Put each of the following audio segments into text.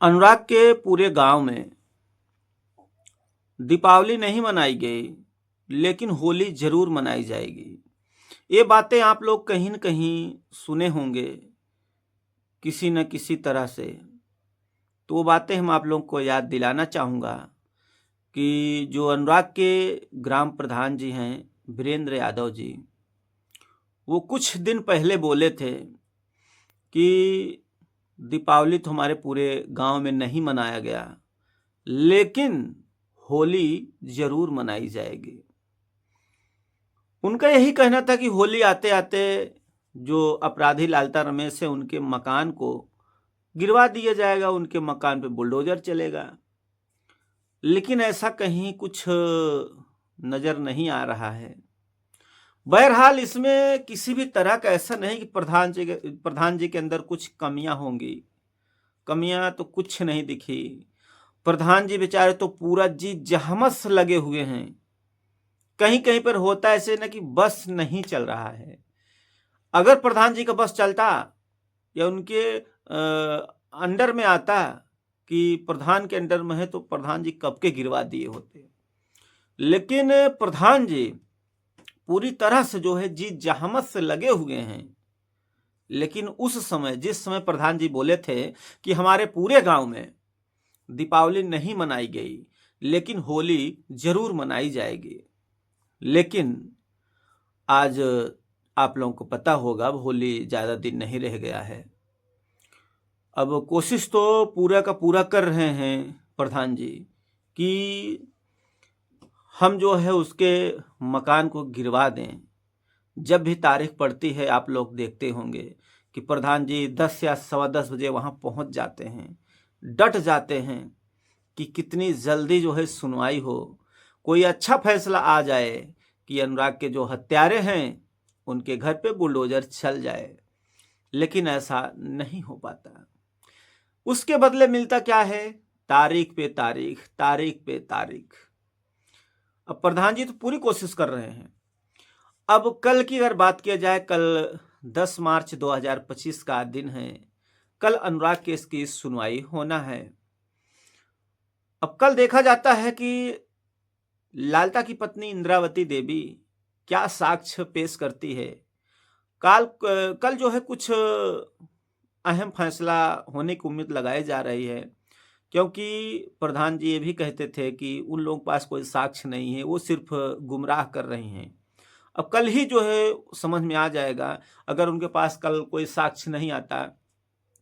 अनुराग के पूरे गांव में दीपावली नहीं मनाई गई, लेकिन होली जरूर मनाई जाएगी। ये बातें आप लोग कहीं न कहीं सुने होंगे किसी न किसी तरह से। तो वो बातें हम आप लोगों को याद दिलाना चाहूँगा कि जो अनुराग के ग्राम प्रधान जी हैं वीरेंद्र यादव जी, वो कुछ दिन पहले बोले थे कि दीपावली तो हमारे पूरे गांव में नहीं मनाया गया, लेकिन होली जरूर मनाई जाएगी। उनका यही कहना था कि होली आते आते जो अपराधी लालता रमेश है उनके मकान को गिरवा दिया जाएगा, उनके मकान पे बुलडोजर चलेगा। लेकिन ऐसा कहीं कुछ नजर नहीं आ रहा है। बहरहाल इसमें किसी भी तरह का ऐसा नहीं कि प्रधान जी के अंदर कुछ कमियां होंगी। कमियां तो कुछ नहीं दिखी। प्रधान जी बेचारे तो पूरा जी जहमस लगे हुए हैं। कहीं कहीं पर होता ऐसे ना कि बस नहीं चल रहा है। अगर प्रधान जी का बस चलता या उनके अंडर में आता कि प्रधान के अंडर में है तो प्रधान जी कब के गिरवा दिए होते। लेकिन प्रधान जी पूरी तरह से जो है जी जहमत से लगे हुए हैं। लेकिन उस समय जिस समय प्रधान जी बोले थे कि हमारे पूरे गांव में दीपावली नहीं मनाई गई, लेकिन होली जरूर मनाई जाएगी। लेकिन आज आप लोगों को पता होगा अब होली ज़्यादा दिन नहीं रह गया है। अब कोशिश तो पूरा का पूरा कर रहे हैं प्रधान जी कि हम जो है उसके मकान को गिरवा दें। जब भी तारीख पड़ती है आप लोग देखते होंगे कि प्रधान जी 10 या सवा 10 बजे वहाँ पहुँच जाते हैं, डट जाते हैं कि कितनी जल्दी जो है सुनवाई हो, कोई अच्छा फैसला आ जाए कि अनुराग के जो हत्यारे हैं उनके घर पे बुलडोजर चल जाए। लेकिन ऐसा नहीं हो पाता। उसके बदले मिलता क्या है? तारीख पे तारीख, तारीख पे तारीख। अब प्रधान जी तो पूरी कोशिश कर रहे हैं। अब कल की अगर बात किया जाए, कल 10 मार्च 2025 का दिन है। कल अनुराग केस की सुनवाई होना है। अब कल देखा जाता है कि लालता की पत्नी इंद्रावती देवी क्या साक्ष्य पेश करती है। कल जो है कुछ अहम फैसला होने की उम्मीद लगाई जा रही है, क्योंकि प्रधान जी ये भी कहते थे कि उन लोगों के पास कोई साक्ष्य नहीं है, वो सिर्फ गुमराह कर रही हैं। अब कल ही जो है समझ में आ जाएगा। अगर उनके पास कल कोई साक्ष्य नहीं आता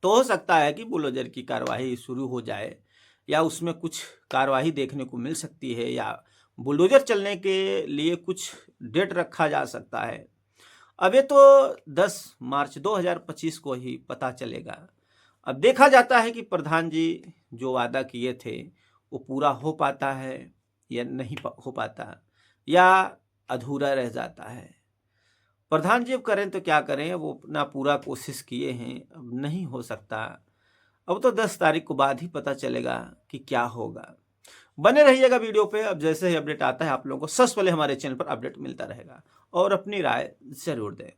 तो हो सकता है कि बुलडोजर की कार्रवाई शुरू हो जाए, या उसमें कुछ कार्रवाई देखने को मिल सकती है, या बुलडोजर चलने के लिए कुछ डेट रखा जा सकता है। अब ये तो 10 मार्च 2025 को ही पता चलेगा। अब देखा जाता है कि प्रधान जी जो वादा किए थे वो पूरा हो पाता है या नहीं हो पाता, या अधूरा रह जाता है। प्रधान जी अब करें तो क्या करें, वो अपना पूरा कोशिश किए हैं, अब नहीं हो सकता। अब तो 10 तारीख को बाद ही पता चलेगा कि क्या होगा। बने रहिएगा वीडियो पे। अब जैसे ही अपडेट आता है आप लोगों को सबसे पहले हमारे चैनल पर अपडेट मिलता रहेगा, और अपनी राय जरूर दें।